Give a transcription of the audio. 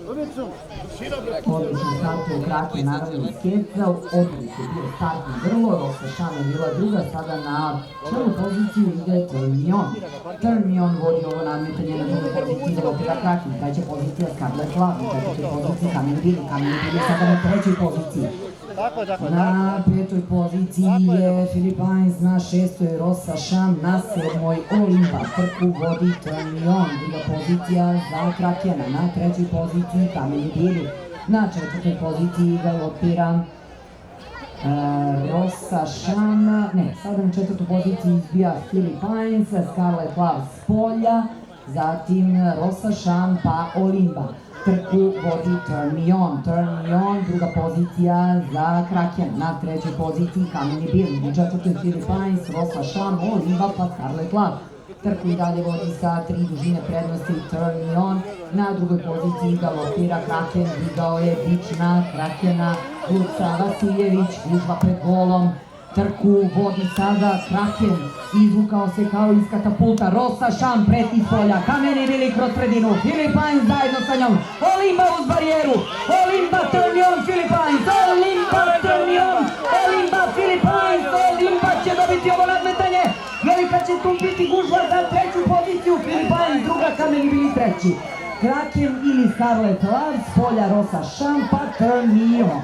Odlično startuje Kraken, naravno Skeca, odlično bio startno grlo, Rosa Šan je bila druga, sada na čelu poziciju ide Termion. Termion vodi ovo nadmetanje na drugoj poziciji galopira Kraken, treća pozicija Scarlet Love, na četvrtoj poziciji Kamil Bili sada na trećoj poziciji. Na petoj poziciji je Filip Heinz, na šestoj Rosa Šam, na sedmoj Olimpa, trku vodi Termion, druga pozicija za Krakena, na trećoj poziciji Kamil Bili, na četvrtoj poziciji galopira Rosa Šam, ne, sada na četvrtu poziciju izbija Filip Heinz, Scarlet Love s polja, zatim Rosa Šam pa Olimpa. Trku vodi Termion, druga pozicija za Kraken, na trećoj poziciji Kamil Bili, na četvrtoj Filip Heinz, Rosa Šam, Olimpa pa Scarlet Love. Trku i dalje vodi sa 3 dužine prednosti Termion, na drugoj poziciji galopira Kraken, digao je bič na Krakena, Luca Vasiljević, gužva pred golom. Trku vodi sada Kraken, izvukao se kao iz katapulta, Rosa Šam preti s polja, Kamil Bili kroz predinu, Filip Heinz zajedno sa njom, Olimpa uz barijeru, Olimpa Termion, Filip Heinz, Olimpa Termion, Olimpa Filip Heinz, Olimpa će dobiti ovo nadmetanje, velika će tu biti gužva za treću poziciju, Filip Heinz druga, Kamil Bili treći. Kraken ili Scarlet Love s polja Rosa Šam pa Termion.